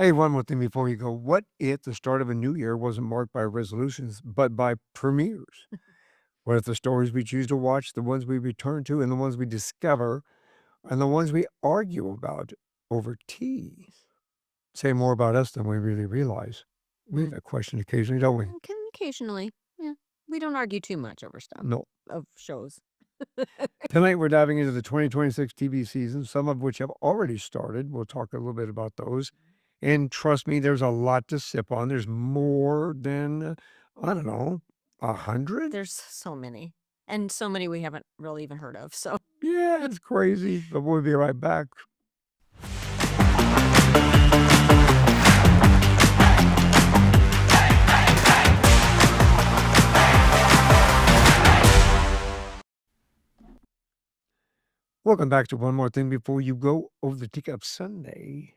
Hey, one more thing before you go. What if the start of a new year wasn't marked by resolutions, but by premieres? What if the stories we choose to watch, the ones we return to, and the ones we discover, and the ones we argue about over tea say more about us than we really realize? We have that question occasionally, don't we? Occasionally. Yeah. We don't argue too much over stuff No. of shows. Tonight, we're diving into the 2026 TV season, some of which have already started. We'll talk a little bit about those. And trust me, there's a lot to sip on. There's more than, I don't know, 100? There's so many. And so many we haven't really even heard of. So Yeah, it's crazy, but we'll be right back. Welcome back to One More Thing Before You Go Over the Teacup Sunday.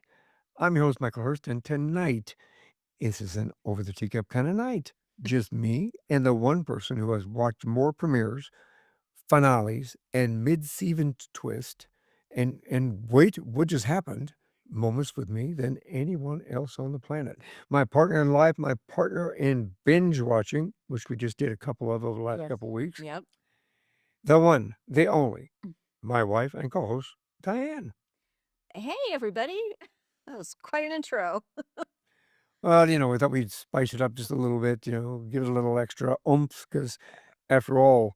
I'm your host, Michael Hurst, and tonight, this is an Over the Teacup kind of night. Just me and the one person who has watched more premieres, finales, and mid-season twist, and wait, what just happened? Moments with me than anyone else on the planet. My partner in life, my partner in binge watching, which we just did a couple of over the last couple of weeks. Yep. The one, the only, my wife and co-host, Diane. Hey, everybody. That was quite an intro. Well, we thought we'd spice it up just a little bit, give it a little extra oomph, because after all,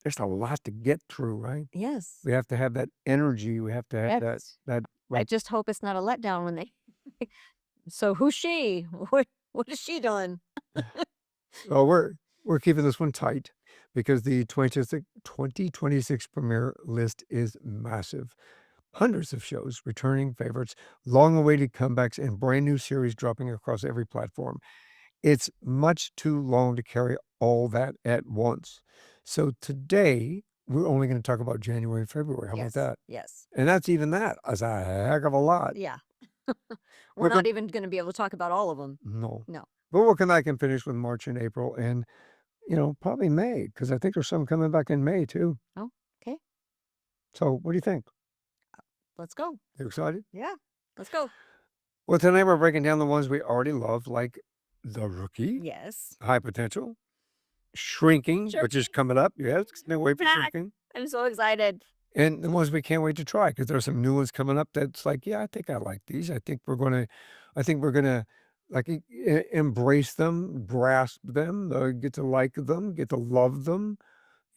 there's a lot to get through, right? Yes. We have to have that energy. We have to have that I just hope it's not a letdown when they. So who's she? What is she doing? Well, we're keeping this one tight because the 2026 premiere list is massive. Hundreds of shows, returning favorites, long-awaited comebacks, and brand new series dropping across every platform. It's much too long to carry all that at once. So today, we're only going to talk about January and February. How about that? Yes. And that's even that. That's a heck of a lot. Yeah. We're We're not even going to be able to talk about all of them. No. No. But we'll come back and finish with March and April and, probably May, because I think there's some coming back in May too. Oh, okay. So what do you think? Let's go. You excited? Yeah. Let's go. Well, tonight we're breaking down the ones we already love, like The Rookie, Yes. High Potential, Shrinking, which is coming up. Yes, can't wait for Shrinking. I'm so excited. And the ones we can't wait to try, because there's some new ones coming up that's like, yeah, I think I like these. I think we're gonna like embrace them, grasp them, get to like them, get to love them.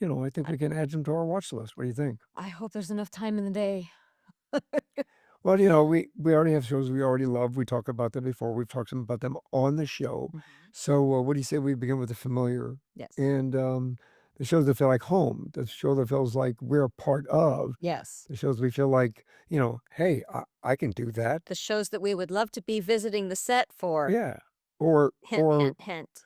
I think we can add them to our watch list. What do you think? I hope there's enough time in the day. Well, we already have shows we already love. We talked about them before. We've talked about them on the show. So what do you say we begin with the familiar? Yes. And the shows that feel like home, the show that feels like we're a part of, Yes. the shows we feel like, hey, I can do that. The shows that we would love to be visiting the set for. Yeah. Or Hint.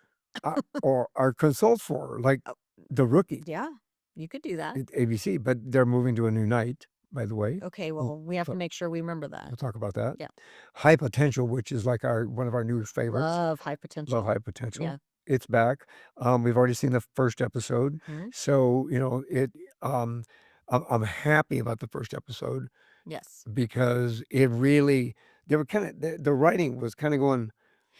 or our consult for, like The Rookie Yeah, you could do that. at ABC, but they're moving to a new night, by the way. Okay, well, we have to make sure we remember that. We'll talk about that. Yeah. High Potential, which is like one of our newest favorites. Love High Potential. Love High Potential. Yeah. It's back. We've already seen the first episode. So, I'm happy about the first episode Yes. because it really, they were the writing was kind of going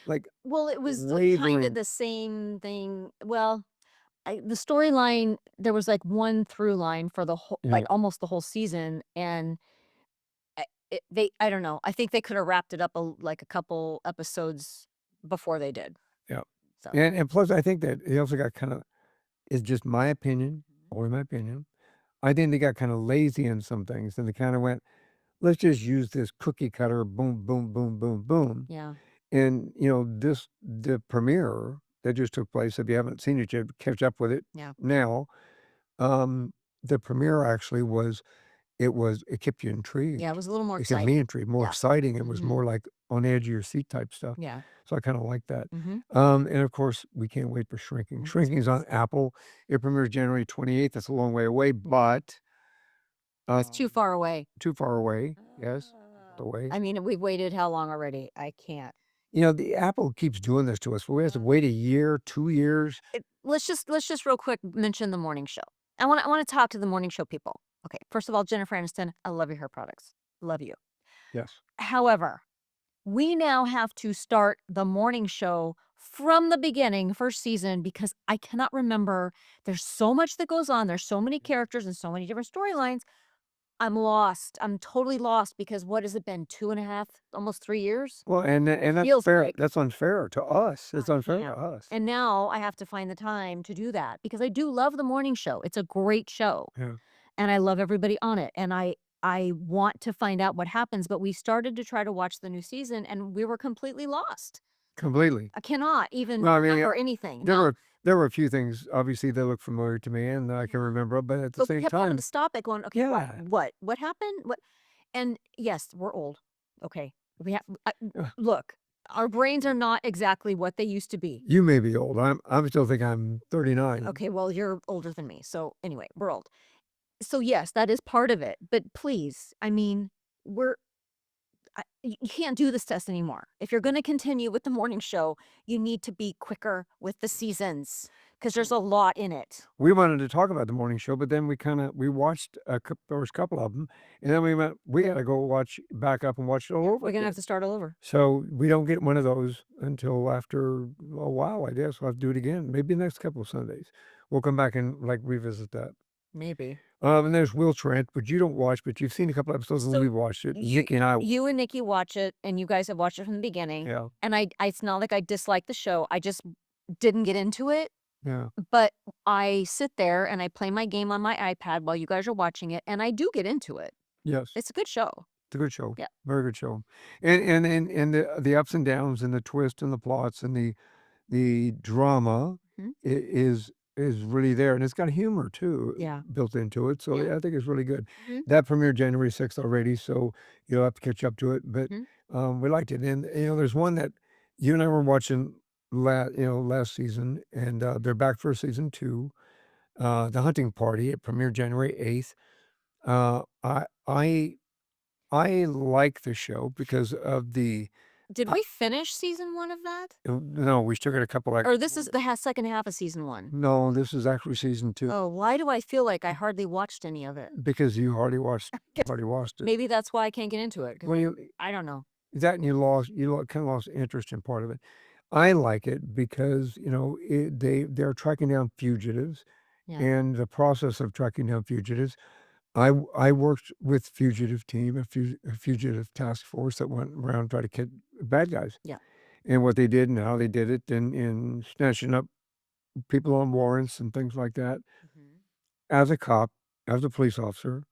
like, Well, it was kind wavering. of the same thing. Well, the storyline, there was like one through line for the whole, Yeah. like almost the whole season. And I don't know. I think they could have wrapped it up like a couple episodes before they did. Yeah. So. And plus, I think that it also got it's just my opinion, only my opinion. I think they got kind of lazy in some things and they kind of went, let's just use this cookie cutter, boom, boom, boom, boom, boom. Yeah. And, the premiere that just took place, if you haven't seen it yet, catch up with it now. The premiere actually it kept you intrigued. Yeah, it was a little more It kept exciting. me intrigued, more exciting. It was more like on the edge of your seat type stuff. Yeah. So I kind of like that. And of course, we can't wait for Shrinking. Shrinking is on Apple. It premieres January 28th. That's a long way away, but It's too far away. Too far away. Yes. The way. I mean, we've waited how long already? I can't. The Apple keeps doing this to us. We have to wait a year, 2 years. Let's just real quick mention the morning show. I want to talk to the morning show people. Okay, first of all, Jennifer Aniston, I love your hair products. Love you. Yes. However, We now have to start the morning show from the beginning, first season, because I cannot remember. There's so much that goes on. There's so many characters and so many different storylines. I'm lost. I'm totally lost because what has it been? 2.5, almost 3 years? Well, and that's Feels fair. like. That's unfair to us. It's I unfair to know. us. And now I have to find the time to do that because I do love the morning show. It's a great show, Yeah, and I love everybody on it, and I want to find out what happens, but we started to try to watch the new season, and we were completely lost. completely. I cannot even Well, I mean, remember anything. there Now were there were a few things obviously that look familiar to me and I can remember, but at the but we same kept having to time, stop it going, "Okay, what? yeah. What? What happened? What?" And yes, we're old. Okay. We have uh, look, our brains are not exactly what they used to be. You may be old. I'm still think I'm 39. Okay, well, you're older than me. So anyway, we're old. So yes, that is part of it. But please, I mean, we're you can't do this to us anymore. If you're going to continue with the morning show, you need to be quicker with the seasons because there's a lot in it. We wanted to talk about the morning show, but then we watched first couple of them, and then we went, we got to go watch back up and watch it all Yeah, over we're gonna have again. to start all over. So we don't get one of those until after a while, I guess. We'll have to do it again. Maybe the next couple of Sundays. We'll come back and like revisit that. Maybe. And there's Will Trent, which you don't watch, but you've seen a couple episodes and So we've watched it. you Nikki and I, you and Nikki watch it, and you guys have watched it from the beginning. yeah, And it's not like I dislike the show. I just didn't get into it. yeah, But I sit there and I play my game on my iPad while you guys are watching it, and I do get into it. yes. It's a good show. It's a good show. Yeah. Very good show. And the ups and downs and the twist and the plots and the drama Mhm. is really there, and it's got humor too Yeah. built into it, so Yeah. yeah, I think it's really good. Mhm. That premiered January 6th already, so you'll have to catch up to it, but, Mhm. we liked it, and, there's one that you and I were watching last season, and, they're back for season 2, The Hunting Party. It premiered January 8th. Uh, I I I like the show because of the Did uh, we finish season 1 of that? no, we still got a couple Or this is the second half of season 1? no, this is actually season 2. Oh, why do I feel like I hardly watched any of it? Because you Guess already watched it. maybe that's why I can't get into it because Well, you I don't know. that and you kinda lost interest in part of it. I like it because, they're tracking down fugitives, Yeah. and the process of tracking down fugitives, I worked with fugitive team, a fugitive task force that went around and tried to get bad guys, Yeah. and what they did and how they did it in snatching up people on warrants and things like that, Mhm. as a cop, as a police officer.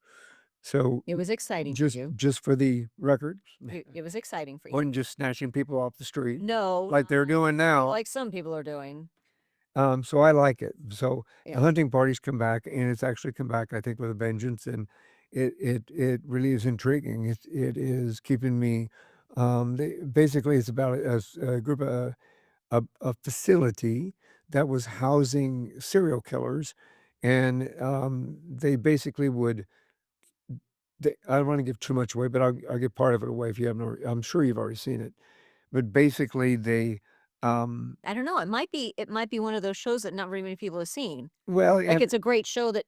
So It was exciting for Just you. just for the record, It was exciting for you. wasn't just snatching people off the street No, like they're no, doing now. like some people are doing. So I like it. So Yeah. the hunting parties come back, and it's actually come back, I think, with a vengeance, and it really is intriguing. It is keeping me. Basically, it's about a group of a facility that was housing serial killers, and they basically would. I don't want to give too much away, but I'll give part of it away if you haven't. I'm sure you've already seen it. But basically, um, I don't know, it might be one of those shows that not very many people have seen. well, Like, and it's a great show that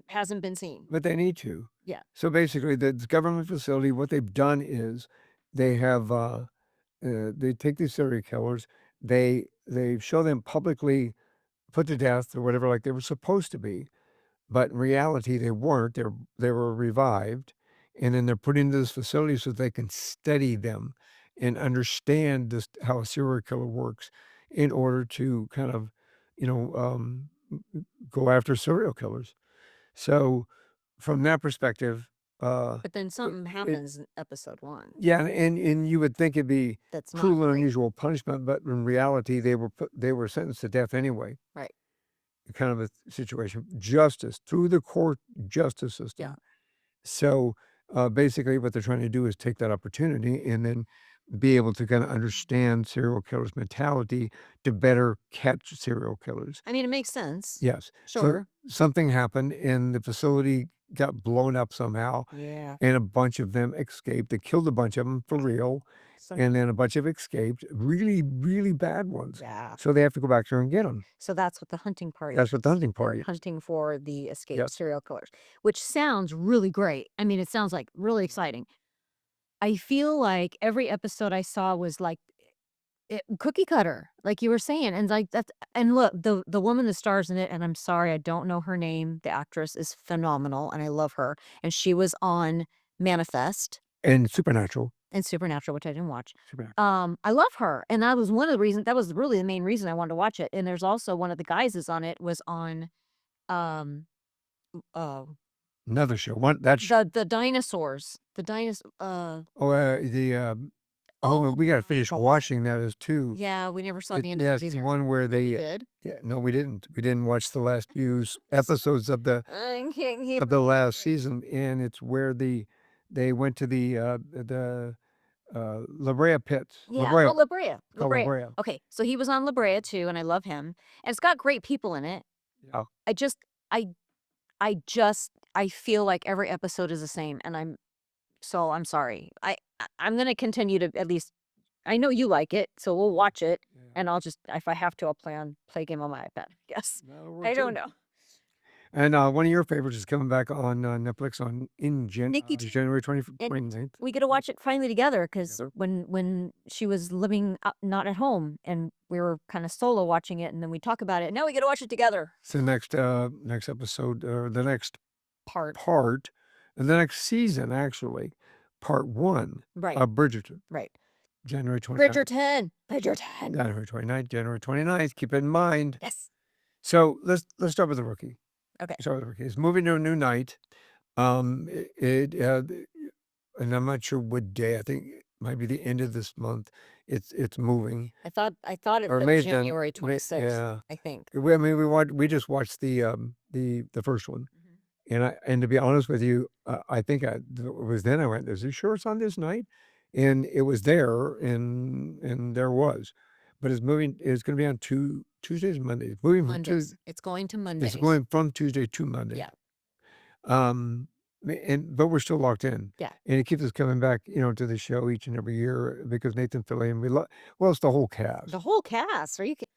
hasn't been seen. but they need to. Yeah. So basically, the government facility, what they've done is they have they take these serial killers, they show them publicly put to death or whatever, like they were supposed to be, but in reality they weren't. They were revived, and then they're put into this facility so they can study them and understand this how a serial killer works in order to kind of, you know, go after serial killers. So from that perspective, But then but something it happens in episode 1 yeah, and you would think it'd be that's not cruel and great. unusual punishment, but in reality, they were sentenced to death anyway. Right. Kind of a situation, justice through the court justice Yeah. system. So basically, what they're trying to do is take that opportunity and then be able to kind of understand serial killers' mentality to better catch serial killers. I mean, it makes sense. Yes. So Sure. something happened and the facility got blown up somehow Yeah. and a bunch of them escaped. They killed a bunch of them for real, So and then a bunch of escaped, really, really bad ones. yeah. So they have to go back there and get them. So that's what the hunting party That's what the is. hunting They're party is. hunting for the escaped Yes. serial killers, which sounds really great. I mean, it sounds like really exciting. I feel like every episode I saw was like cookie cutter, like you were saying, and like that's and look, the woman that stars in it, and I'm sorry, I don't know her name. The actress is phenomenal, and I love her. And she was on Manifest And Supernatural. and Supernatural, which I didn't watch. Supernatural. I love her, and that was one of the reasons. That was really the main reason I wanted to watch it. And there's also one of the guys is on it was on um uh Another show. One that's the dinosaurs, the dinosaur. oh, Oh we gotta my finish god. watching that as too. Yeah, we never saw the end of Yeah, it it's the either. one where We they did. yeah, no, we didn't. We didn't watch the last few episodes of I can't keep the last remembering. season, and it's where they went to La Brea pits. La Yeah. Brea. Oh, La Brea. La Called La Brea. Brea. Okay, so he was on La Brea too, and I love him. And it's got great people in it. Yeah. I just, I, I feel like every episode is the same, and I'm sorry. I'm gonna continue to at least. I know you like it, so we'll watch it, Yeah. and I'll just, if I have to, I'll play a game on my iPad. I guess. That'll work I don't too. know. And one of your favorites is coming back on Netflix Nikki T. January And 29th. we get to watch it finally together Yep. because when she was living not at home and we were kind of solo watching it, and then we talk about it. Now we get to watch it together. So next episode or the next Part part, and the next season actually, part 1 right, of Bridgerton, right. January 29th. Bridgerton. January 29th, January 29th. Keep it in mind. Yes. So let's start with the rookie. Okay. Start with the rookie. It's moving to a new night. And I'm not sure what day. I think it might be the end of this month. It's moving. I thought it Or it was may have been January 26th. yeah. I think. I mean, we just watched the first one, and to be honest with you, I think it was then I went, "Is he sure it's on this night?" And it was there, and there was, but it's moving. It's going to be on Tuesdays and Mondays. Moving from Mondays. It's going to It's Mondays. going from Tuesday to Monday. Yeah. But we're still locked in. Yeah. And it keeps us coming back, to the show each and every year because Nathan Fillion, well, it's the whole cast. The whole cast. Are you kidding?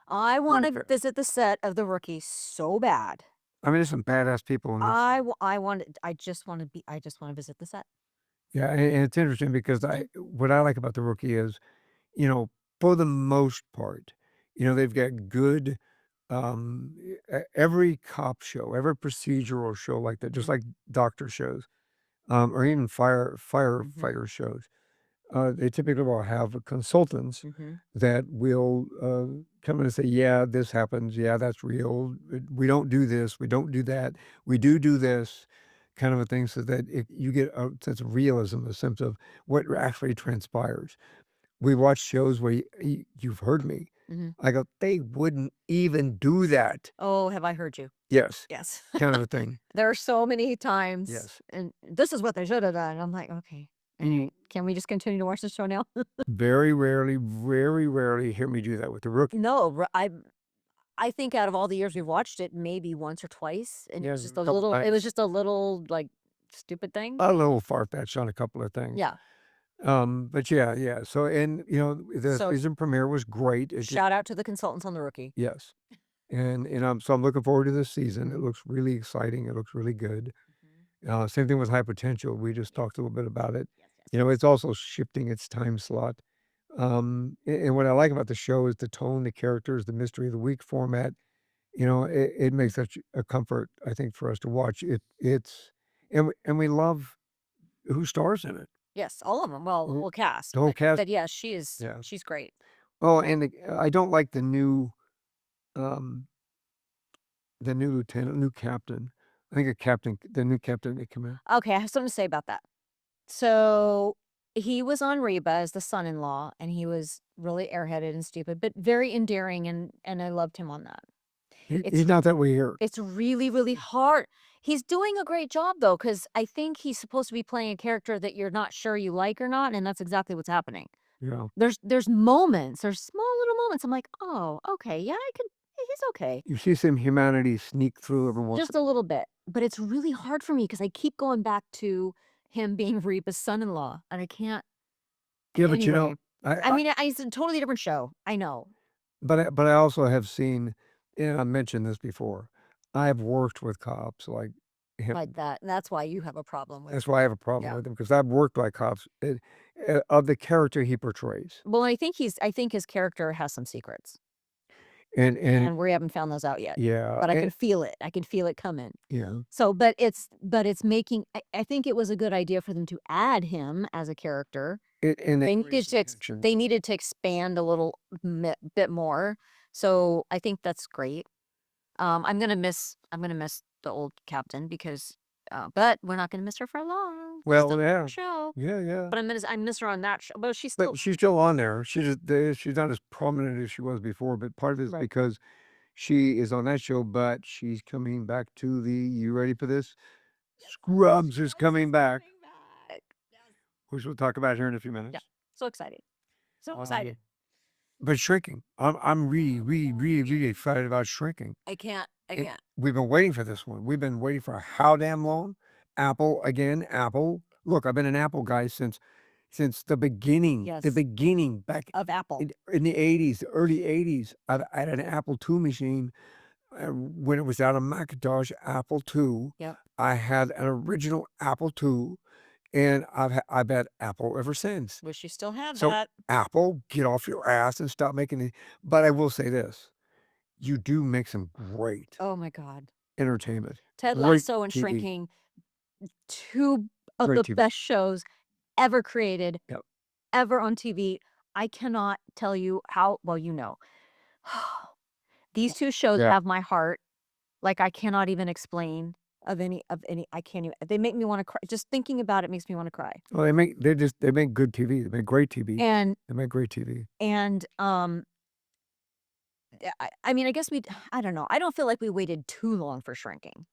I want to visit the set of The Rookie so bad. I mean, there's some badass people in this. I just want to visit the set. Yeah, and it's interesting because what I like about The Rookie is, for the most part, they've got good, every cop show, every procedural show like that, just like doctor shows, or even firefighter shows. They typically will have consultants that will come in and say, "Yeah, this happens. Yeah, that's real. We don't do this. We don't do that. We do this," kind of a thing, so that you get a sense of realism, a sense of what actually transpires. We watch shows where you've heard me. I go, they wouldn't even do that. Oh, have I heard you? Yes, Yes. kind of a thing. There are so many times. Yes. And this is what they should have done. I'm like, okay. Anyway, can we just continue to watch the show now? Very rarely hear me do that with The Rookie. No, I think out of all the years we've watched it, maybe once or twice, and it Yeah, was just a a couple little. It was times. just a little like stupid thing. A little far-fetched on a couple of things. Yeah. But yeah. So, and, the So season premiere was great. shout out to the consultants on The Rookie. Yes. So I'm looking forward to this season. It Mhm. looks really exciting. It looks really good. Mhm. Same thing with High Potential. We just talked a little bit about it. Yes. It's also shifting its time slot. And what I like about the show is the tone, the characters, the mystery of the week format. It makes such a comfort, I think, for us to watch. And we love who stars in it. Yes, all of them. Well, the Mm, whole cast. the whole cast. But yeah, she is. Yeah. She's great. Oh, and I don't like um, the new lieutenant, new captain. I think the new captain that came in. Okay, I have something to say about that. So he was on Reba as the son-in-law, and he was really airheaded and stupid, but very endearing, and I loved him on that. He's not that way here. It's really, really hard. He's doing a great job though, because I think he's supposed to be playing a character that you're not sure you like or not, and that's exactly what's happening. Yeah. There's moments, there's small little moments. I'm like, oh, okay, yeah, he's okay. You see some humanity sneak through every once. Just a little bit. But it's really hard for me because I keep going back to him being Reba's son-in-law, and I can't. Yeah, but Anyway, I I mean, it's a totally different show. I know. but I also have seen, and I mentioned this before, I've worked with cops, like, him. like that. And that's why you have a problem with That's why I have a problem Yeah. with him, because I've worked like cops, of the character he portrays. Well, I think his character has some secrets, And and we haven't found those out yet. yeah, But I can and feel it. I can feel it coming. yeah, So, but it's making I think it was a good idea for them to add him as a character. and they They raise needed the to tension. they needed to expand a little bit more. So, I think that's great. I'm gonna miss the old captain because but we're not gonna miss her for long. She's Well, still on yeah. the show. Yeah, yeah. But I miss her on that show. But she's still But she's still on there. She's not as prominent as she was before, but part of it is right. because she is on that show, but she's coming back to the, you ready for this? Scrubs is coming back, Back. which we'll talk about here in a few Yeah. minutes. So excited. So Um, excited. but Shrinking, I'm really, really, really, really excited about Shrinking. I can't. I And can't. we've been waiting for this one. We've been waiting for how damn long? Apple again, Apple. Look, I've been an Apple guy since the Yes. beginning back Of Apple. in the 80s, the early 80s. I had an Apple II machine when it was out of Macintosh, Apple II. Yep. I had an original Apple II, and I've had Apple ever since. Wish you still had So that. Apple, get off your ass and stop making it. But I will say this: you do make some great Oh my God. entertainment, Ted great Lasso and TV, Shrinking, two of great the TV. best shows ever created, Yep. ever on TV. I cannot tell you how well These two shows Yeah. have my heart like I cannot even explain of any I can't even they make me wanna cry. Just thinking about it makes me wanna cry. Well, they make good TV. They make great TV. And They make great TV. and, yeah, I mean, I guess I don't know. I don't feel like we waited too long for Shrinking.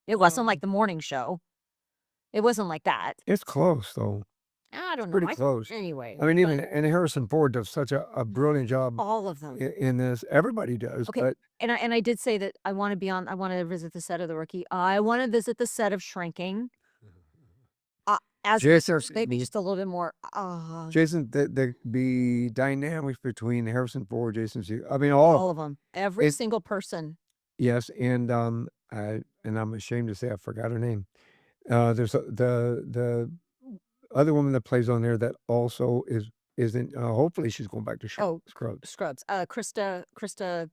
It wasn't like Um, the morning show. It wasn't like that. it's close though. I It's don't know. pretty close. Anyway, I mean, but even and Harrison Ford does such a brilliant job all of them. in this. Everybody does, Okay, but and I did say that I wanna visit the set of The Rookie. I wanna visit the set of Shrinking, as Jason, maybe just a little bit more, the dynamics between Harrison Ford, Jason Segel. I mean, all all of them. Every it. single person. Yes, and I'm ashamed to say I forgot her name. There's the other woman that plays on there that also isn't. Hopefully, she's going back to Oh, Scrubs. Scrubs. Krista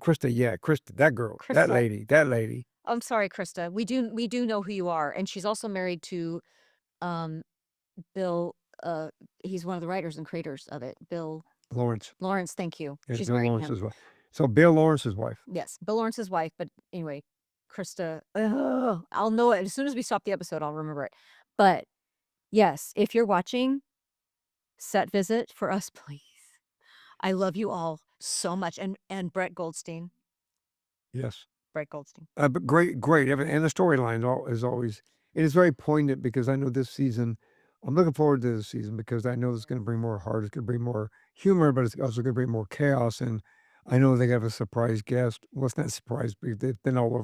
Krista, yeah, Krista, that girl, Krista. that lady, I'm sorry, Krista. We do know who you are, and she's also married to, um, Bill, he's one of the writers and creators of it. Bill Lawrence. Lawrence, thank you. Yeah, She's Bill married to him. Lawrence's wife. So Bill Lawrence's wife. Yes, Bill Lawrence's wife, but anyway, Krista, I'll know it as soon as we stop the episode, I'll remember it. But yes, if you're watching, set visit for us, please. I love you all so much, and Brett Goldstein. Yes. Brett Goldstein. But great, and the storyline is always it is very poignant because I know this season. I'm looking forward to this season because I know it's going to bring more heart. It's going to bring more humor, but it's also going to bring more chaos. And I know they have a surprise guest. Well, it's not a surprise, but they've been all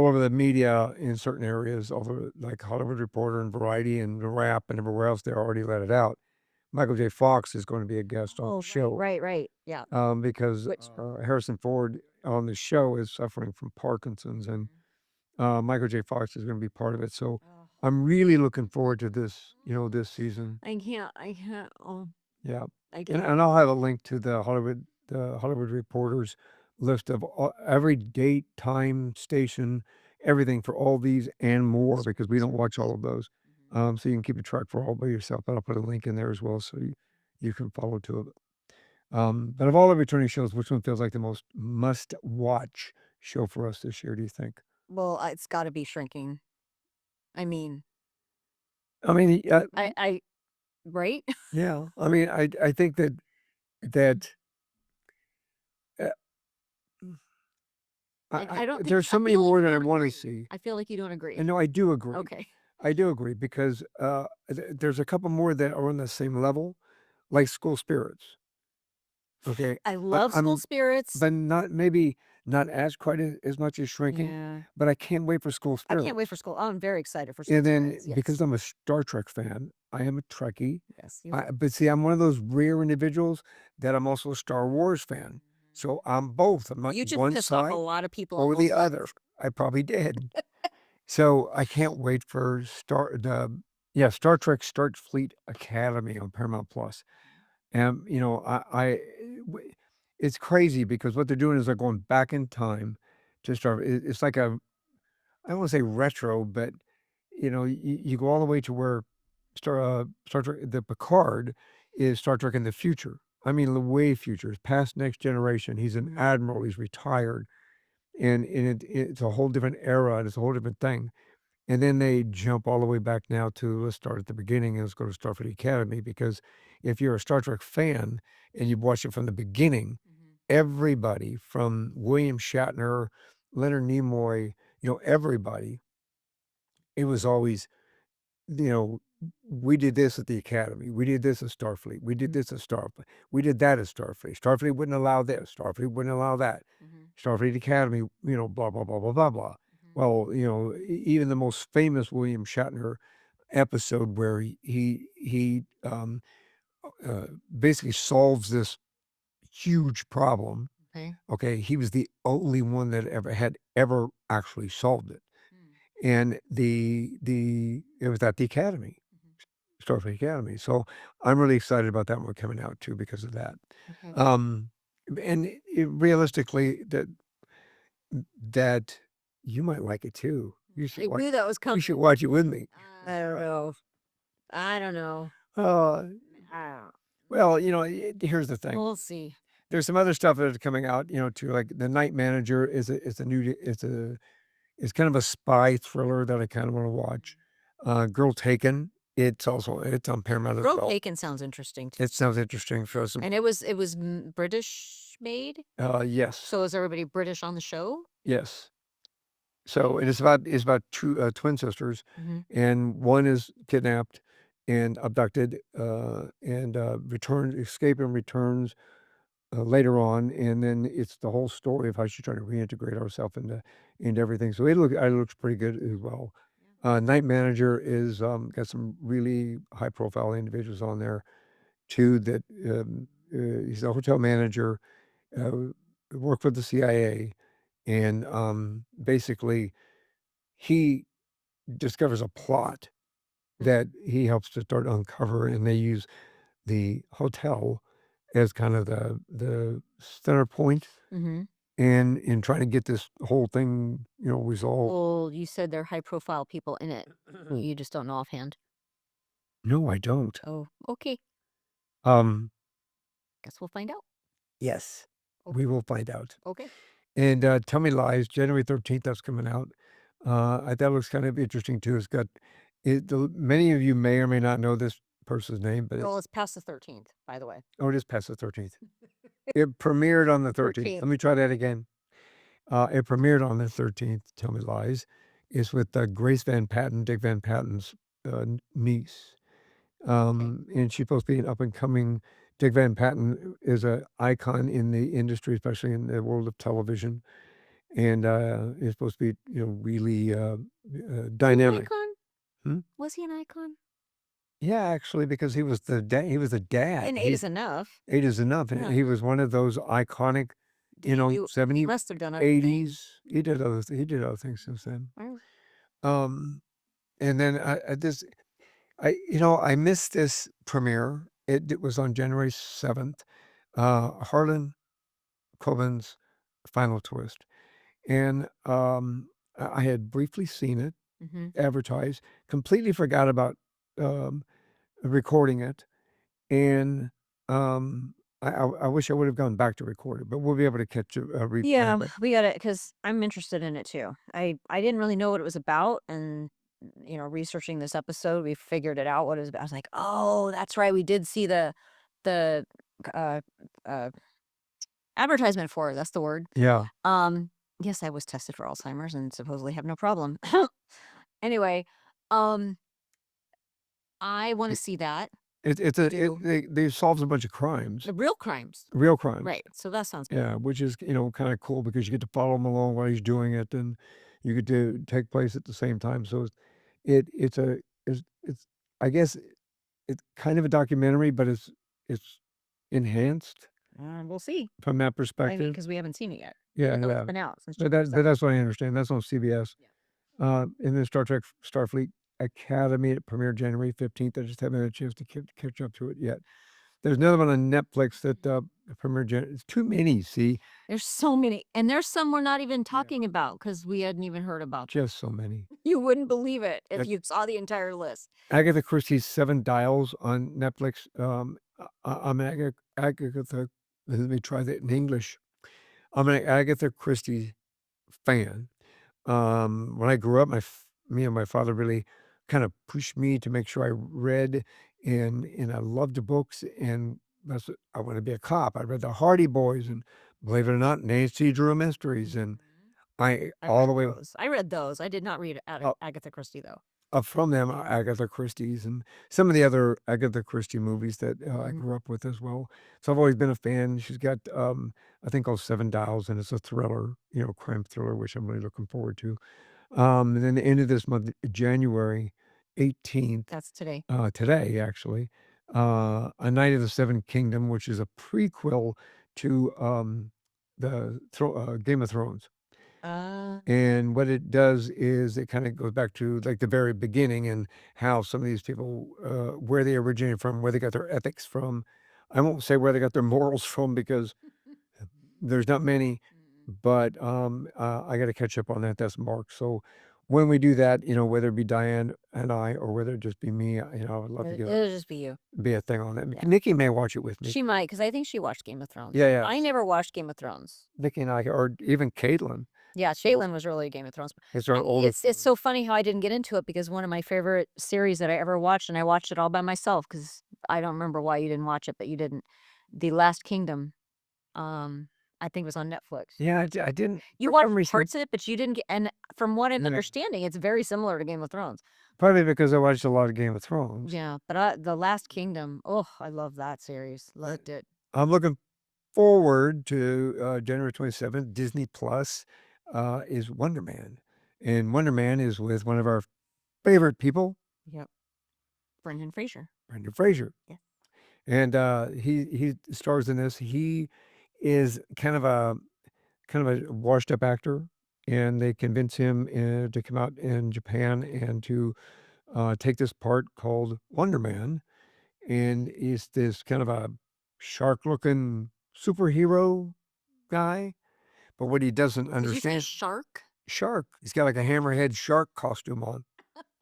over the media in certain areas, all over like Hollywood Reporter and Variety and the Wrap and everywhere else. They already let it out. Michael J. Fox is going to be a guest on the Oh, show. right. Yeah. Because Which Harrison Ford on the show is suffering from Parkinson's, and Michael J. Fox is going to be part of it. So Oh. I'm really looking forward to this, this season. I can't, Yeah, I and can't. I'll have a link to the Hollywood Reporters list of every date, time, station, everything for all these and more because we don't watch all of those. So you can keep a track for all by yourself. But I'll put a link in there as well, so you can follow to it. But of all the returning shows, which one feels like the most must-watch show for us this year, do you think? Well, it's gotta be Shrinking. I mean, I mean, I right? yeah. I mean, I think that uh, I don't think there's I so many feel like more you that I don't want to agree. see. I feel like you don't agree. And no, I do agree. Okay. I do agree because there's a couple more that are on the same level, like School Spirits. Okay, I love School Spirits. but maybe not as quite as much as Shrinking, Yeah. but I can't wait for School I Spirits. can't wait for school. I'm very excited for School And then Spirits. Yes. because I'm a Star Trek fan, I am a Trekkie. Yes, you are. But see, I'm one of those rare individuals that I'm also a Star Wars fan. So I'm both. I'm not You just one pissed off a side lot of people on or both the sides. other. I probably did. So I can't wait for Star Trek Starfleet Academy on Paramount Plus. And, you know, w it's crazy because what they're doing is they're going back in time to start it's like a I don't wanna say retro, but, you know, you go all the way to where Star Trek the Picard is Star Trek in the future. I mean, the way future, past next generation. He's an admiral, he's retired, and it's a whole different era, and it's a whole different thing. And then they jump all the way back now to let's start at the beginning and let's go to Starfleet Academy because if you're a Star Trek fan and you've watched it from the beginning, everybody from William Shatner, Leonard Nimoy, you know, everybody, it was always, you know, we did this at the Academy. We did this at Starfleet. We did this at Starfleet. We did that at Starfleet. Starfleet wouldn't allow this. Starfleet wouldn't allow that. Starfleet Academy, you know, blah, blah, blah, blah, blah, blah. Well, you know, even the most famous William Shatner episode where he basically solves this huge problem. Okay, he was the only one that ever actually solved it, and it was at the Academy, Starfleet Academy. So I'm really excited about that one coming out too because of that. Um, and realistically, that you might like it too. I knew that was You coming. should watch it with me. I don't know. I don't know. Uh, I don't well, you know, here's the thing. We'll see. There's some other stuff that is coming out, you know, too. Like The Night Manager is kind of a spy thriller that I kind of want to watch. Girl Taken, it's on Paramount as Girl well. Taken sounds interesting too. It sounds interesting. For some, And it was British made? yes, So is everybody British on the show? yes. So and it's about two twin sisters, Mhm. and one is kidnapped and abducted, and escape and returns later on, and then it's the whole story of how she's trying to reintegrate herself into everything. So it looks pretty good as well. Night Manager is got some really high profile individuals on there too. That he's a hotel manager, uh, worked with the CIA, and basically he discovers a plot that he helps to start uncover, and they use the hotel as kind of the center point in trying to get this whole thing, you know, resolved. Well, you said they're high profile people in it. You just don't know offhand. No, I don't. Oh, okay. Um, Guess we'll find out. yes, Okay. we will find out. Okay. And Tell Me Lies, January 13th, that's coming out. That looks kind of interesting too. It's got many of you may or may not know this person's name, but Well, it's past the 13th, by the way. it is past the 13th. It premiered on the 13th. 13th. Let me try that again. It premiered on the 13th, Tell Me Lies. It's with Grace Van Patten, Dick Van Patten's niece. And she's supposed to be an up and coming. Dick Van Patten is an icon in the industry, especially in the world of television, and is supposed to be, you know, really dynamic. Icon? Hmm? Was he an icon? Yeah, actually, because he was the dad. He was the dad. And 8 is enough. 8 is enough. Yeah. He was one of those iconic, you know, He 70s, must have done other things. 80s. He did other things since then. Wow. And then I missed this premiere. It was on January 7th. Harlan Coben's Final Twist. And I had briefly seen it advertised, completely forgot about um, recording it. And I wish I would have gone back to record it, but we'll be able to catch a replay. Yeah, of it. we got it because I'm interested in it too. I didn't really know what it was about, and researching this episode, we figured it out what it was about. I was like, oh, that's right, we did see the uh, uh, advertisement for it. That's the word. Yeah. Yes, I was tested for Alzheimer's and supposedly have no problem. Anyway, um, I want to see that. They solves a bunch of crimes, The real crimes. real crimes. Right. So that sounds good. Yeah, which is, you know, kind of cool because you get to follow him along while he's doing it, and you get to take place at the same time. So it's a it's I guess it's kind of a documentary, but it's enhanced We'll see. from that I mean, perspective. because we haven't seen it yet. Yeah, Even though yeah. it's been out since But January that's what I understand. That's on CBS. Yeah. And then Star Trek Starfleet Academy, it premiered January 15th. I just haven't had a chance to catch up to it yet. There's another one on Netflix that premiered it's too many, see? There's so many, and there's some we're not even talking about because we hadn't even heard about them. Just so many. You wouldn't believe it if Ag you saw the entire list. Agatha Christie's Seven Dials on Netflix. I'm an Agatha let me try that in English. I'm an Agatha Christie fan. When I grew up, me and my father really kind of pushed me to make sure I read, and I loved books, and that's what I wanted to be a cop. I read the Hardy Boys, and believe it or not, Nancy Drew Mysteries, and Mhm. I I all read the way those. I read those. I did not read Agatha Christie, though. up from them, Agatha Christie's and some of the other Agatha Christie movies that I grew up with as well. So I've always been a fan. She's got, I think, called Seven Dials, and it's a thriller, crime thriller, which I'm really looking forward to. And then the end of this month, January 18th, That's today. today actually, A Night of the Seven Kingdom, which is a prequel to Game of Thrones. Uh, And what it does is it kind of goes back to like the very beginning and how some of these people, where they originated from, where they got their ethics from. I won't say where they got their morals from because there's not many, but I got to catch up on that. That's Mark. So when we do that, whether it be Diane and I or whether it just be me, I would love to it'll just be you. be a thing on that. Yeah. Nikki may watch it with me. She might, because I think she watched Game of Thrones. Yeah, yeah. I never watched Game of Thrones. Nikki and I, or even Caitlin. Yeah, Shaylin was really a Game of Thrones. It's our oldest. It's so funny how I didn't get into it because one of my favorite series that I ever watched, and I watched it all by myself because I don't remember why you didn't watch it, but you didn't. The Last Kingdom, I think it was on Netflix. Yeah, I didn't. You For watched some reason, parts of it, but you didn't get. And from what I'm Yeah. understanding, it's very similar to Game of Thrones. Probably because I watched a lot of Game of Thrones. Yeah, but The Last Kingdom, oh, I love that series. Loved it. I'm looking forward to January 27th. Disney Plus is Wonder Man, and Wonder Man is with one of our favorite people, Yep. Brendan Fraser. Brendan Fraser. Yeah. And he stars in this. He is kind of a washed up actor, and they convince him to come out in Japan and to take this part called Wonder Man, and he's this kind of a shark looking superhero guy. But what he doesn't Did you say understand, shark? shark. He's got like a hammerhead shark costume on.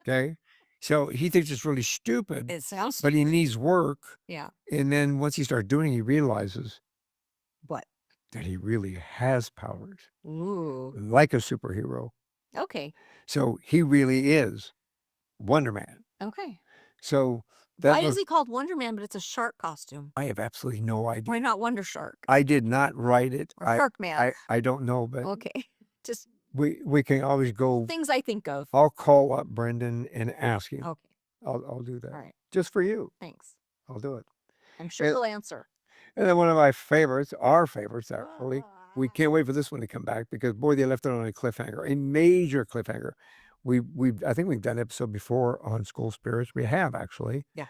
Okay. So he thinks it's really stupid, It sounds but he stupid. needs work. Yeah. And then once he starts doing it, he realizes What? that he really has powers Ooh. like a superhero. Okay. So he really is Wonder Man. Okay. So Why that is he called Wonder Man, but it's a shark costume? I have absolutely no idea. Why not Wonder Shark I did not write it. or Shark Man? I don't know, but Okay. Just we can always go. things I think of. I'll call up Brendan and ask him. Okay. I'll do that. All right. Just for you. Thanks. I'll do it. I'm sure And, he'll answer. and then one of my favorites, our favorites actually, we can't wait for this one to come back because boy, they left it on a cliffhanger, a major cliffhanger. I think we've done an episode before on School Spirits. We have actually. Yeah.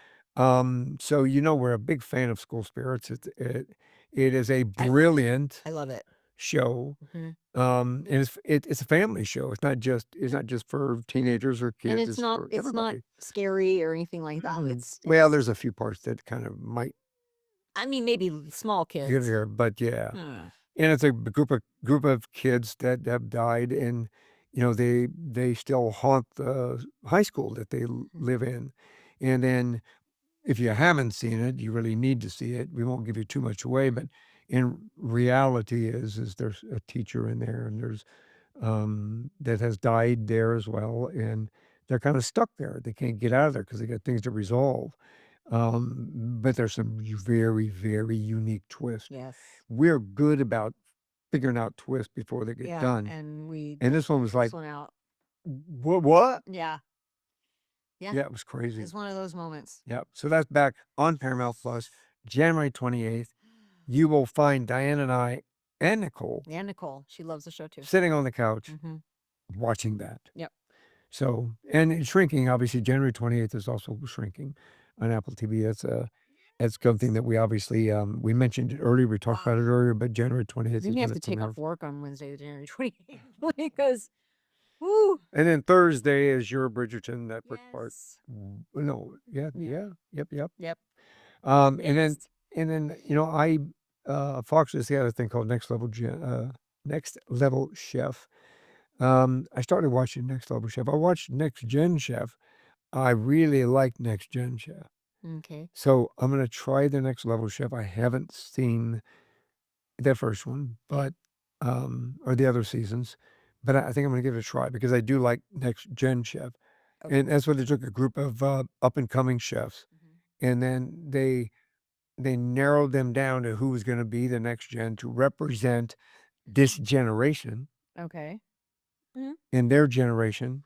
So we're a big fan of School Spirits. It is a brilliant I love it. show. Mhm. And it's a family show. It's not just for teenagers or kids. And it's not for it's not everybody. scary or anything like that. Well, there's a few parts that kind of might I mean, maybe small get kids. here, but yeah. Hmm. And it's a group of kids that have died, and they still haunt the high school that they live in. And then if you haven't seen it, you really need to see it. We won't give you too much away, but in reality is there's a teacher in there, and there's that has died there as well, and they're kind of stuck there. They can't get out of there because they got things to resolve. But there's some very, very unique twists. Yes. We're good about figuring out twists before they get done. And this one was like, this one out. What? Yeah. Yeah. Yeah, it was crazy. It's one of those moments. Yep. So that's back on Paramount Plus, January 28th. You will find Diane and I and Nicole Yeah, Nicole. She loves the show too. sitting on the couch Mm-hmm. watching that. Yep. So, and it's shrinking, obviously, January 28th is also shrinking on Apple TV. That's something that we obviously, we mentioned it earlier. We talked about it earlier, but January 28th is You when have to it take premieres. off work on Wednesday, January 28th, because Woo! And then Thursday is your Bridgerton Network part. Yes. No, yeah, Yeah. yep, yep. Yep. And then Next. I Fox has got a thing called Next Level Chef. I started watching Next Level Chef. I watched Next Gen Chef. I really like Next Gen Chef. Okay. So I'm gonna try the Next Level Chef. I haven't seen the first one, but or the other seasons, but I think I'm gonna give it a try because I do like Next Gen Chef. Okay. And that's where they took a group of up and coming chefs, and then they narrowed them down to who was going to be the next gen to represent this generation Okay. Mhm. in their generation,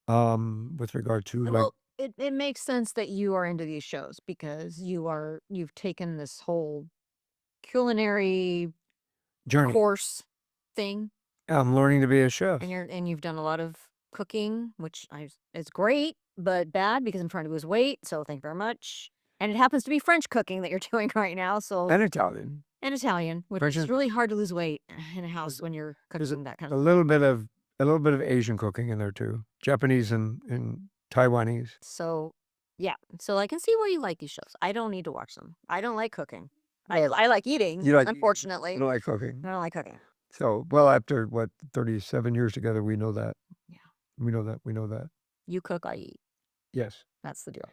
with regard to like Well, it makes sense that you are into these shows because you've taken this whole culinary journey. course thing, I'm learning to be a chef. and you've done a lot of cooking, which is great, but bad because I'm trying to lose weight. So thank you very much. And it happens to be French cooking that you're doing right now. So And Italian. and Italian, which French is and really hard to lose weight in a house there's, when you're there's cooking that kind a of. little bit of Asian cooking in there too. Japanese and Taiwanese. So yeah, so I can see why you like these shows. I don't need to watch them. I don't like cooking. I like eating, You like unfortunately. you don't like cooking. I don't like cooking. So well, after what 37 years together, we know that. Yeah. We know that. We know that. You cook, I eat. Yes. That's the deal.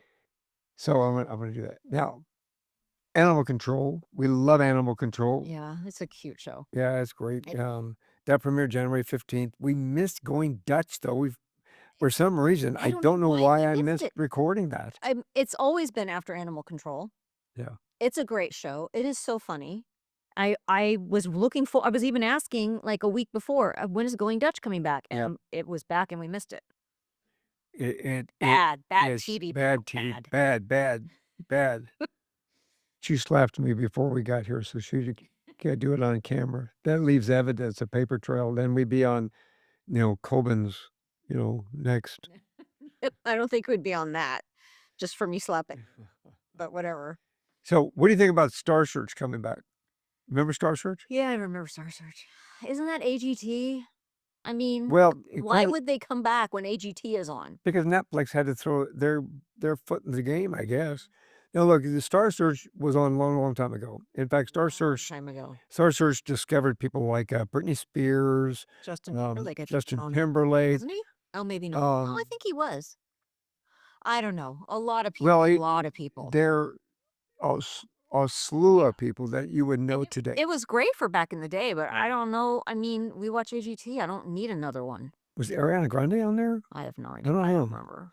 So I'm gonna do that now. Animal Control. We love Animal Control. Yeah, it's a cute show. Yeah, it's great. It- That premiered January 15th. We missed Going Dutch though. For some reason, I don't know why we I missed missed it. recording that. It's always been after Animal Control. Yeah. It's a great show. It is so funny. I was I was even asking like a week before, when is Going Dutch coming back? Yep. And it was back and we missed it. It Bad is TV. bad TV. Bad. She slapped me before we got here, so she can't do it on camera. That leaves evidence, a paper trail. Then we'd be on, Coben's, next. I don't think we'd be on that just for me slapping, but whatever. So what do you think about Star Search coming back? Remember Star Search? Yeah, I remember Star Search. Isn't that AGT? I mean, Well, why would they come back when AGT is on? because Netflix had to throw their foot in the game, I guess. Now, look, the Star Search was on a long, long time ago. In fact, Star Time ago. Search discovered people like Britney Spears, Justin Timberlake, I think, Justin on it, Timberlake. wasn't he? Oh, maybe not. Oh, I think he was. I don't know. A lot of people. Well, A lot of people. There are a slew of people that you would know today. It was great for back in the day, but I don't know. I mean, we watch AGT. I don't need another one. Was Ariana Grande on there? I have no I idea. don't I know. don't remember.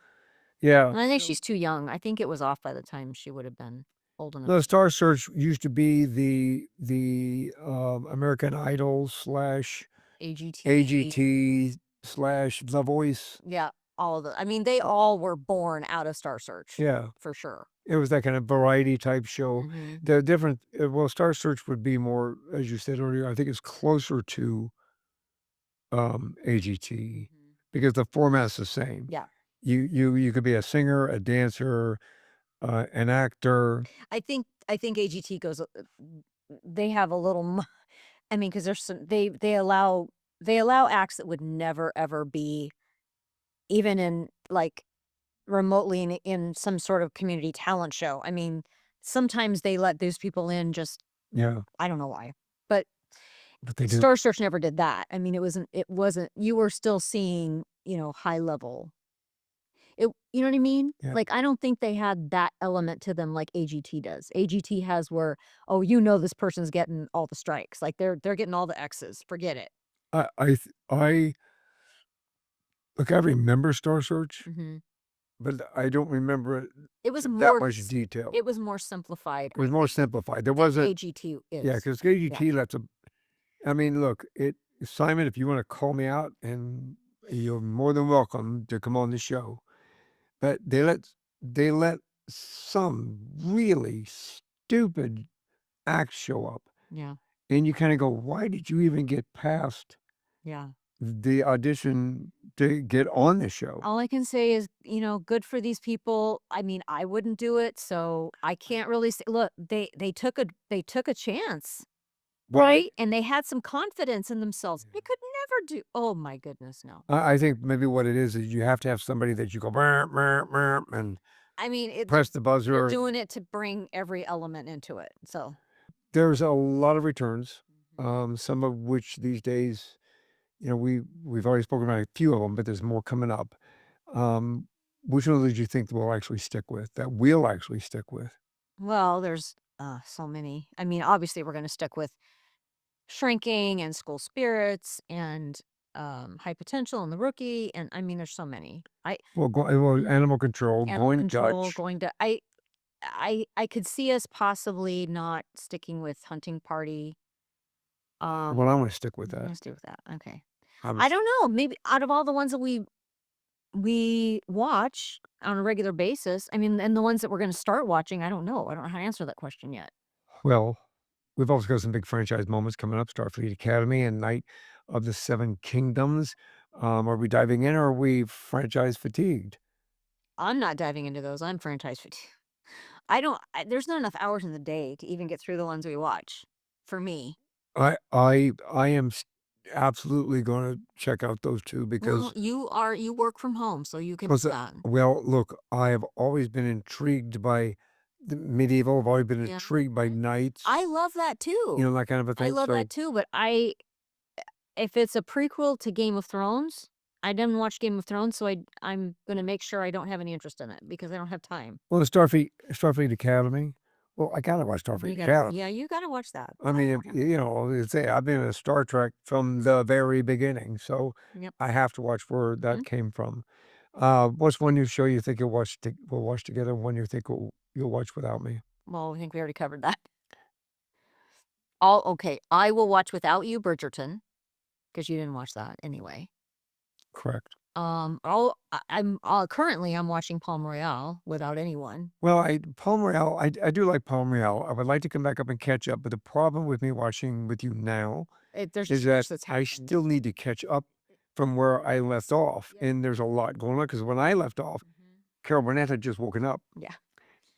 Yeah. And I think she's too young. I think it was off by the time she would have been old enough. No, Star Search used to be the American Idol / AGT / The Voice. Yeah, all of the. I mean, they all were born out of Star Search. Yeah. For sure. It was that kind of variety type show. The different, well, Star Search would be more, as you said earlier, I think it's closer to AGT because the format's the same. Yeah. You could be a singer, a dancer, an actor. I think AGT goes. They have a little. I mean, because there's some. They allow acts that would never ever be, even in like remotely in some sort of community talent show. I mean, sometimes they let those people in just. Yeah. I don't know why, but they do. Star Search never did that. I mean, it wasn't. You were still seeing, high level. You know what I mean? Yeah. Like, I don't think they had that element to them like AGT does. AGT has where, oh, this person's getting all the strikes. Like they're getting all the X's. Forget it. I look, I remember Star Search, Mm-hmm. but I don't remember it. It was that more much detail. It was more simplified. It was more simplified. There wasn't AGT is. Yeah, because AGT lets a. I mean, look, Simon, if you want to call me out, and you're more than welcome to come on the show, but they let some really stupid acts show up, Yeah. and you kind of go, why did you even get past Yeah. the audition to get on the show? All I can say is, good for these people. I mean, I wouldn't do it, so I can't really say. Look, they took a chance. Right? And they had some confidence in themselves. They could never do. Oh my goodness, no. I think maybe what it is you have to have somebody that you go, "Meow, meow, meow," and I mean, press the they're buzzer. doing it to bring every element into it. So, There's a lot of returns, mhm. some of which these days, we've already spoken about a few of them, but there's more coming up. Um, which one of those do you think we'll actually stick with, that we'll actually stick with? Well, there's so many. I mean, obviously, we're going to stick with shrinking and school spirits and high potential and the rookie. And I mean, there's so many. Well, animal control, Animal going control Dutch. going to. I could see us possibly not sticking with hunting party. Well, Um, I wanna stick with I'm that. gonna stay with that. Okay. I I was don't know. Maybe out of all the ones that we watch on a regular basis, I mean, and the ones that we're gonna start watching, I don't know. I don't know how to answer that question yet. well, we've also got some big franchise moments coming up, Starfleet Academy and Night of the Seven Kingdoms. Are we diving in or are we franchise fatigued? I'm not diving into those. I'm franchise fatigue. I don't. There's not enough hours in the day to even get through the ones we watch. For me. I am absolutely gonna check out those 2 Well, because you work from home, so you can 'cause, do that. well, look, I have always been intrigued by the medieval, I've always been Yeah. intrigued by I knights, love that too. that kind of a I thing, love so that too, but if it's a prequel to Game of Thrones, I didn't watch Game of Thrones, so I'm gonna make sure I don't have any interest in it because I don't have time. well, the Starfleet Academy, well, I gotta watch Starfleet Academy. You gotta watch that. I mean, if say I've been a Star Trek from the very beginning, so Yep. I have to watch where Mhm. that came from. What's one new show you think we'll watch together, and one you think you'll watch without me? Well, I think we already covered that. All okay. I will watch without you, Bridgerton, because you didn't watch that anyway. Correct. I'm currently I'm watching Palm Royale without anyone. Well, Palm Royale, I do like Palm Royale. I would like to come back up and catch up, but the problem with me watching with you now There's is too much that that's I happened. still need to catch up from where I left off, Yep. and there's a lot going on. Because when I left off, Mhm. Carol Burnett had just woken up, Yeah.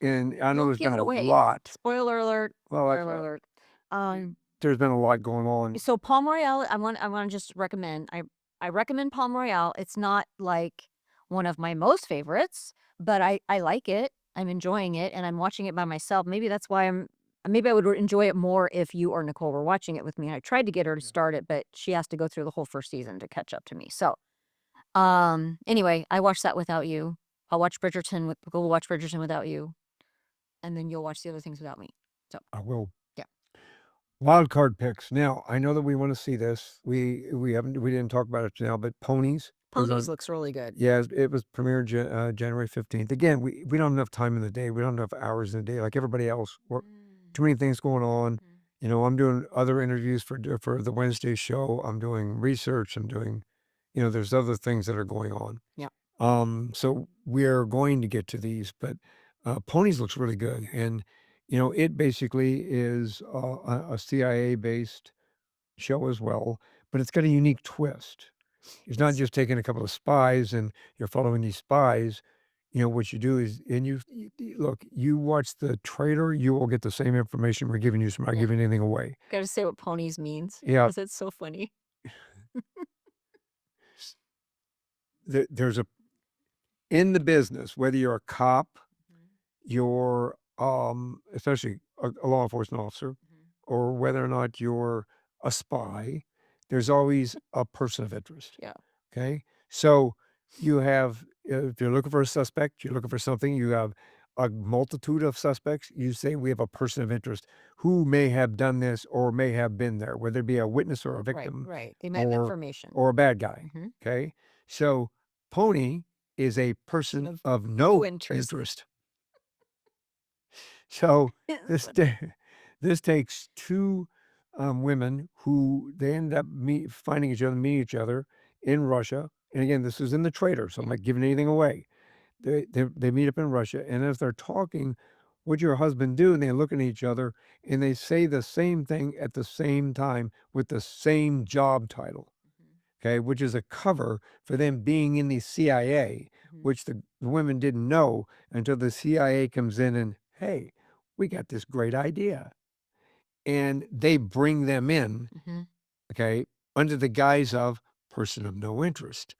and I know Don't there's give been it a away. lot. Spoiler alert. Well, Spoiler alert. Um, there's been a lot going on. so Palm Royale, I want to just recommend. I recommend Palm Royale. It's not like one of my most favorites, but I like it. I'm enjoying it, and I'm watching it by myself. Maybe that's why maybe I would enjoy it more if you or Nicole were watching it with me. I tried to get her to start it, but she has to go through the whole first season to catch up to me. So, anyway, I watched that without you. I'll watch Bridgerton with go watch Bridgerton without you, and then you'll watch the other things without me. So, I will. yeah. Wild card picks. Now, I know that we wanna see this. We didn't talk about it now, but Ponies is Ponies on. looks really good. Yeah, it was premiered January 15th. Again, we don't have enough time in the day. We don't have enough hours in the day like everybody else. We're Mm, too many things going on. mhm. I'm doing other interviews for the Wednesday show. I'm doing research. I'm doing, there's other things that are going on. Yeah. So we're going to get to these, but Ponies looks really good, and it basically is a CIA based show as well, but it's got a unique twist. It's not Yes. just taking a couple of spies and you're following these spies. What you do is, and look, you watch the trailer, you will get the same information we're giving you, so we're not Yeah. giving anything away. Gotta say what ponies means Yeah, because it's so funny. there's in the business, whether you're a cop, Mhm, you're especially a law enforcement officer, mhm. or whether or not you're a spy, there's always a person of interest. Yeah. Okay. So you have, if you're looking for a suspect, you're looking for something, you have a multitude of suspects. You say we have a person of interest who may have done this or may have been there, whether it be a witness or a Right, victim right. They might have or information. or a bad guy. Mhm. Okay. So Pony is a person Of of no no interest. interest. So That's this funny. ta this takes 2, women who they end up finding each other, meeting each other in Russia, and again, this is in the trailer, so I'm Yeah. not giving anything away. They meet up in Russia, and as they're talking, "What'd your husband do?" and they look at each other, and they say the same thing at the same time with the same job title, Mhm, okay, which is a cover for them being in the CIA, mhm, which the women didn't know until the CIA comes in and, "Hey, we got this great idea." And they bring them in, mhm. okay? under the guise of person of no interest.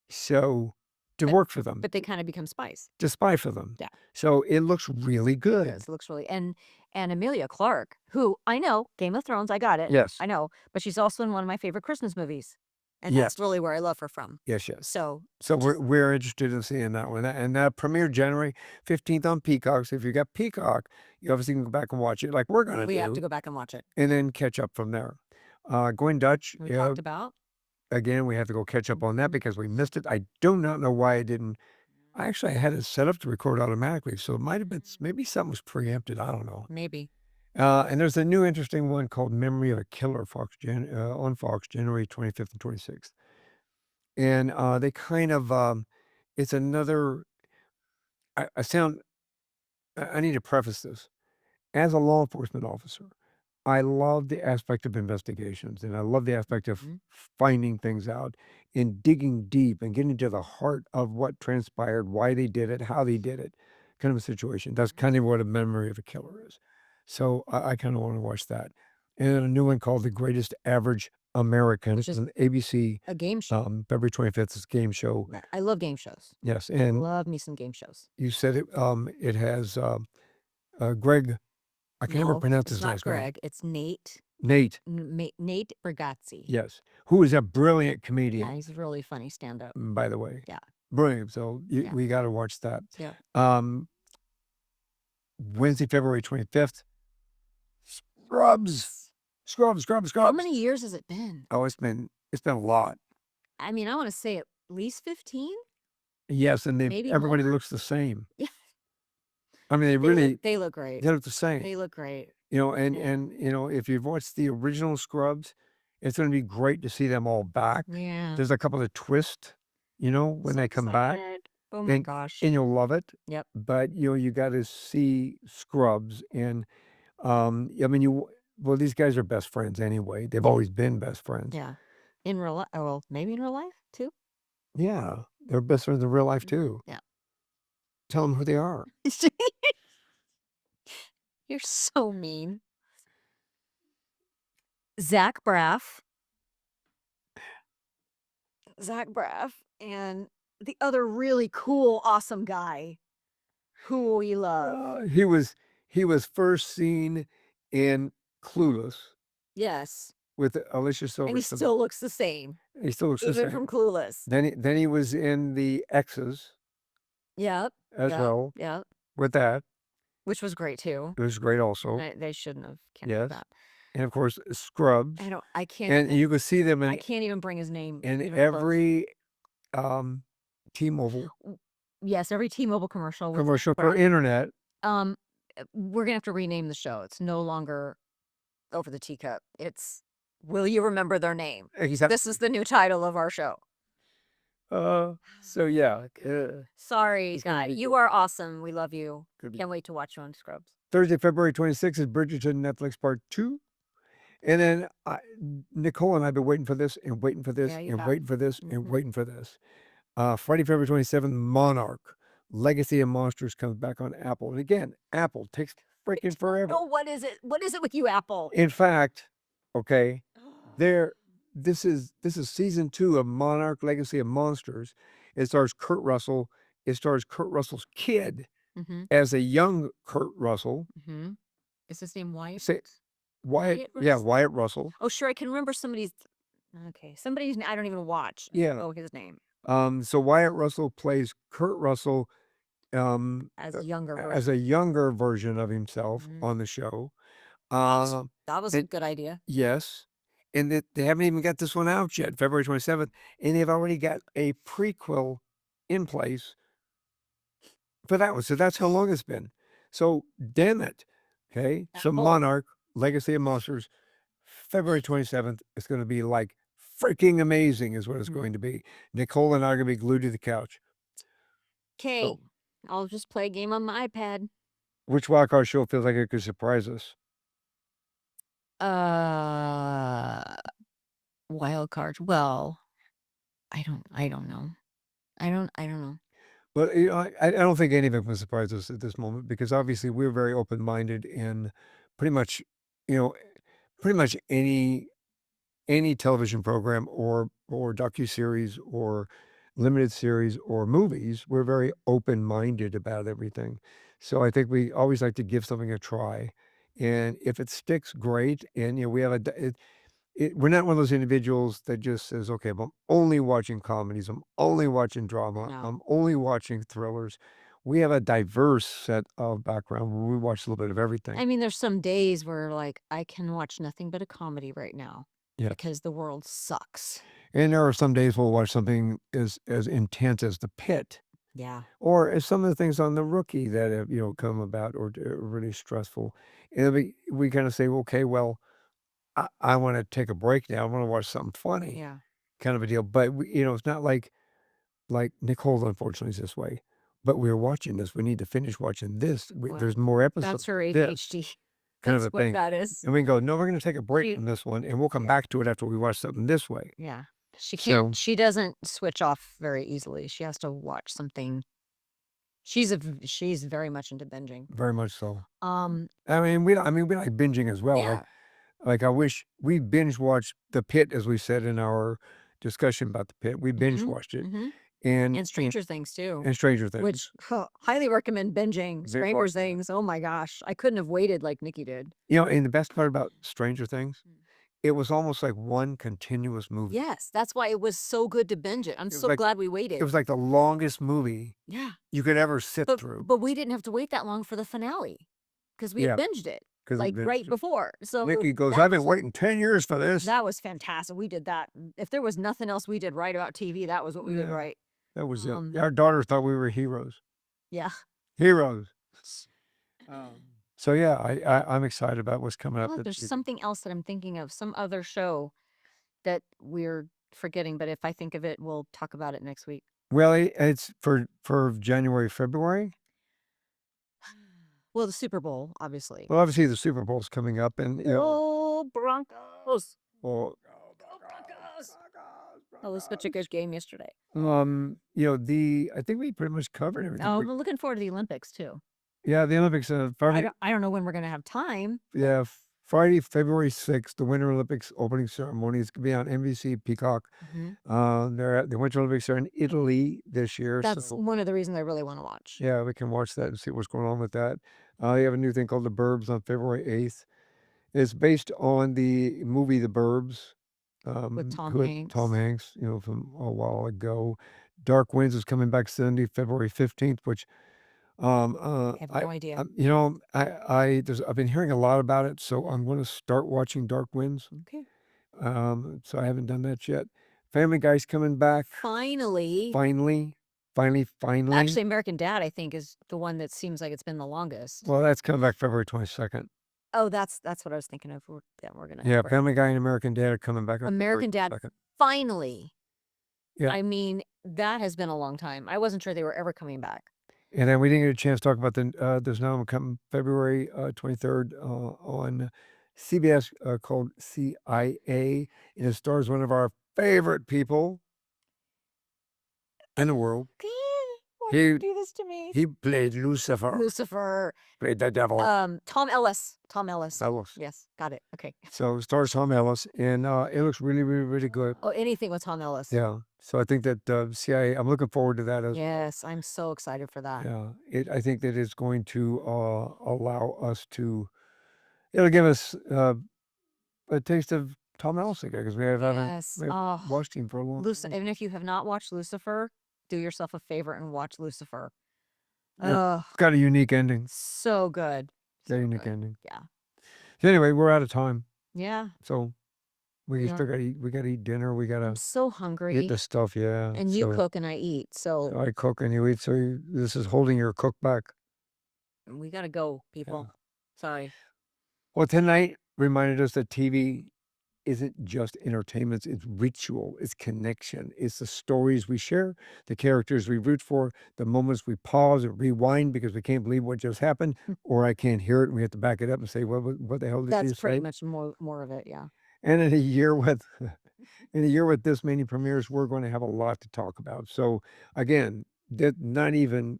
So to work for them, But they kind of become spies. to spy for them. Yeah. So it looks really good. It looks really and Amelia Clark, who I know, Game of Thrones, I got it. Yes. I know, but she's also in one of my favorite Christmas movies. And Yes. that's really where I love her from. Yes, yes. So So we're interested in seeing that one. And that premiered January 15th on Peacock. So if you got Peacock, you obviously can go back and watch it like we're gonna we have do, to go back and watch it. and then catch up from there. Going Dutch, We talked about. again, we have to go catch up on that because we missed it. I do not know why I didn't. I actually had it set up to record automatically, so it might have been maybe something was preempted. I don't know. Maybe. And there's a new interesting one called Memory of a Killer, on Fox, January 25th and 26th. And they kind of, it's another. I sound. I need to preface this. As a law enforcement officer, I love the aspect of investigations, and I love the aspect of Mhm. finding things out and digging deep and getting to the heart of what transpired, why they did it, how they did it, kind of a situation. That's kind of what a memory of a killer is. So I kind of want to watch that. And then a new one called The Greatest Average American, Which is on ABC, a game show. February 25th. It's a game show. I love game shows. Yes, and Love me some game shows. you said it. It has Greg. I can never No, pronounce it's his not last name. Greg. It's Nate. Nate. Nate Bargatze. Yes, who is a brilliant Yeah, comedian, he's a really funny stand-up. by the way. Yeah. Brilliant. So Yeah. we got to watch that. Yeah. Wednesday, February 25th. Scrubs. Scrubs. How many years has it been? Oh, it's been a lot. I mean, I want to say at least 15. Yes, and Maybe everybody more? looks the same. Yeah. I mean, They look great. they look the same. They look great. You know, and Yeah. and you know, if you've watched the original Scrubs, it's going to be great to see them all back. Yeah. There's a couple of twists, when So they come back. excited. Oh my and, gosh. and you'll love it. Yep. But you got to see Scrubs, and I mean, well, these guys are best friends anyway. They've always been best friends. Yeah. In real life. Oh, well, maybe in real life too. Yeah, they're best friends in real life too. Yeah. Tell them who they are. You're so mean. Zach Braff. And the other really cool, awesome guy who we love. He was first seen in Clueless Yes. with Alicia And he Silverstone. still looks the same. He still looks the Even same. from Clueless. Then he was in the X's Yep. as well Yep. with that. Which was great too. It was great also. They shouldn't have canceled Yes. that. And of course, Scrubs. I can't. And you could see them I in can't even bring his name. in even close. every T-Mobile Yes, every T-Mobile commercial. with commercial Zach for Braff. internet. We're gonna have to rename the show. It's no longer Over the Teacup. It's Will You Remember Their Name? Exactly. This is the new title of our show. So yeah. Sorry, It's gonna be you good. are awesome. We love you. Could be. Can't wait to watch you on Scrubs. Thursday, February 26th is Bridgerton Netflix Part 2. And then Nicole and I have been waiting for this and waiting for this Yeah, you and have. waiting for this and Mhm. waiting for this. Friday, February 27th, Monarch, Legacy of Monsters comes back on Apple. And again, Apple takes freaking forever. Oh, what is it? What is it with you, Apple? In fact, okay, this is season 2 of Monarch, Legacy of Monsters. It stars Kurt Russell. It stars Kurt Russell's kid Mm-hmm. as a young Kurt Russell. Mm-hmm. Is his name Wyatt? Say, Wyatt yeah, Russell? Wyatt Russell. Oh, sure. I can remember somebody's. Okay, somebody's. I don't even watch. Yeah. Oh, his name. So Wyatt Russell plays Kurt Russell As a younger version. as a younger version of himself Mhm. on the show. That was a and- good idea. Yes. And they haven't even got this one out yet, February 27th, and they've already got a prequel in place for that one. So that's how long it's been. So damn it. Okay. So Apple. Monarch, Legacy of Monsters, February 27th, it's going to be like freaking amazing is what it's Mhm. going to be. Nicole and I are going to be glued to the couch. Okay, So, I'll just play a game on my iPad. which wildcard show feels like it could surprise us? Wild cards. Well, I don't know. I don't know. But I don't think any of it can surprise us at this moment because obviously we're very open minded and pretty much, pretty much any any television program or docuseries or limited series or movies, we're very open-minded about everything. So I think we always like to give something a try, and if it sticks, great, and, we have a d we're not one of those individuals that just says, "Okay, I'm only watching comedies, I'm only watching drama, No. I'm only watching thrillers." We have a diverse set of background where we watch a little bit of everything. I mean, there's some days where, like, I can watch nothing but a comedy right now Yes. because the world sucks. And there are some days we'll watch something as intense as The Pit, Yeah. or as some of the things on The Rookie that have, come about or really stressful. And we kinda say, "Okay, well, I wanna take a break now, I wanna watch something funny," Yeah. kind of a deal, but it's not like Nicole, unfortunately, is this way, "But we're watching this, we need to finish watching this, Well, there's more episodes that's her of this," ADHD. kind of That's a what thing. that is. And we can go, "No, we're gonna take a break She from this one, and we'll come back to it after we watch something this way." Yeah. So, She doesn't switch off very easily. She has to watch something. She's very much into binging. very much so. Um, We like binging as well, yeah. I wish we binge watched The Pit, as we said in our discussion about The Pit, we binge Mhm. watched it, Mhm. and And Stranger Things too, Stranger Things. which highly recommend binging Binge Stranger watched that. Things. Oh my gosh, I couldn't have waited like Nikki did. And the best part about Stranger Things, Mm. it was almost like one continuous movie. Yes, that's why it was so good to binge it. I'm It was so like glad we it waited. was like the longest movie Yeah. you could ever sit But through. but we didn't have to wait that long for the finale because we had Yeah, binged it, 'cause like, right before. So Nikki goes, that "I've been was waiting 10 years for this." that was fantastic. We did that. If there was nothing else we did right about TV, that was what we did Yeah, right. that was it. Um, Our daughter thought we were heroes. yeah. Heroes. So, yeah, I'm excited about what's coming up Oh, this there's season. something else that I'm thinking of, some other show that we're forgetting, but if I think of it, we'll talk about it next week. Well, it's for January, February. Well, the Super Bowl, obviously. Well, obviously, the Super Bowl's coming up and, Oh, Broncos. well, Go Broncos. That was such a good game yesterday. I think we pretty much covered everything. Oh, I'm looking forward to the Olympics too. Yeah, the Olympics, Friday, I don't know when we're gonna have time. yeah, Friday, February 6th, the Winter Olympics opening ceremony is gonna be on NBC Peacock. Mhm. The Winter Olympics are in Italy this year, That's so one of the reasons I really wanna watch yeah, we can watch that and see what's going on with that. They have a new thing called The Burbs on February 8th. It's based on the movie The Burbs, with Tom with Tom Hanks. Hanks, from a while ago. Dark Winds is coming back Sunday, February 15th, which, I have no idea. I've been hearing a lot about it, so I'm gonna start watching Dark Winds. Okay. So I haven't done that yet. Family Guy's coming back. Finally. Finally, finally, finally. Actually, American Dad, I think, is the one that seems like it's been the longest. Well, that's coming back February 22nd. Oh, that's what I was thinking of. We're gonna Yeah, we're Family Guy and American Dad are coming back on February American Dad, 22nd. finally. Yeah, I mean, that has been a long time. I wasn't sure they were ever coming back. and then we didn't get a chance to talk about there's another one coming February, 23rd, on CBS, called CIA, and it stars one of our favorite people in the world. Why He did you do this to me? he played Lucifer, Lucifer. played the devil. Tom Ellis. Tom Ellis. Ellis. Yes, got it. Okay. So it stars Tom Ellis, and, it looks really, really, really good. Oh, anything with Tom Ellis. Yeah, so I think that, CIA, I'm looking forward to that as well. Yes, I'm so excited for that. Yeah, I think that it's going to, allow us to it'll give us, a taste of Tom Ellis again, 'cause Yes. we haven't Oh, watched him for a long time. Even if you have not watched Lucifer, do yourself a favor and watch Lucifer. Yeah, Oh, it's got a unique ending, so good. got a So unique good. ending. Yeah. So anyway, we're out of time, Yeah. so we Yeah. still gotta eat dinner, we I'm gotta so eat hungry. the stuff, yeah, And you cook and I eat. so So I cook and you eat, so this is holding your cook back. we gotta go, Yeah. people. Sorry. Well, tonight reminded us that TV isn't just entertainment, it's ritual, it's connection, it's the stories we share, the characters we root for, the moments we pause and rewind because we can't believe what just happened, or I can't hear it and we have to back it up and say, what the hell did That's you pretty say? much more of it. Yeah. And in a year with in a year with this many premieres, we're going to have a lot to talk about. So again, that not even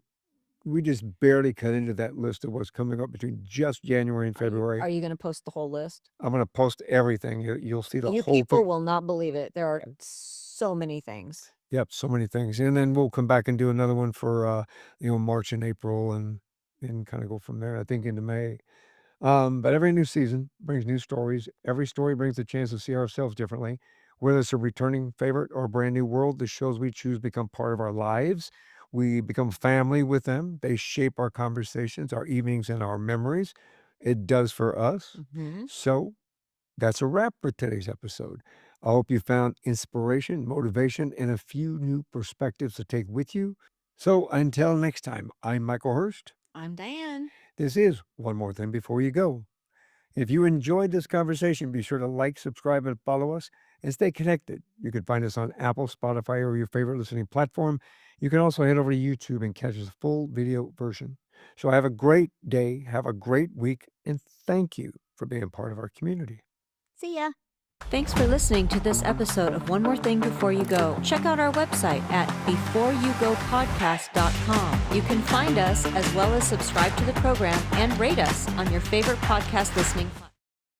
we just barely cut into that list of what's coming up between just January and Are you February. are you gonna post the whole list? I'm gonna post everything. You'll see the You whole people thing. will not believe it. There are so many things. Yep, so many things, and then we'll come back and do another one for, March and April and kinda go from there, I think, into May. But every new season brings new stories. Every story brings a chance to see ourselves differently. Whether it's a returning favorite or a brand new world, the shows we choose become part of our lives. We become family with them. They shape our conversations, our evenings, and our memories. It does for us. Mhm. So that's a wrap for today's episode. I hope you found inspiration, motivation, and a few new perspectives to take with you. So until next time, I'm Michael Hurst. I'm Diane. This is One More Thing Before You Go. If you enjoyed this conversation, be sure to like, subscribe, and follow us and stay connected. You can find us on Apple, Spotify, or your favorite listening platform. You can also head over to YouTube and catch the full video version. So have a great day, have a great week, and thank you for being part of our community. See ya. Thanks for listening to this episode of One More Thing Before You Go. Check out our website at beforeyougopodcast.com. You can find us as well as subscribe to the program and rate us on your favorite podcast listening platform.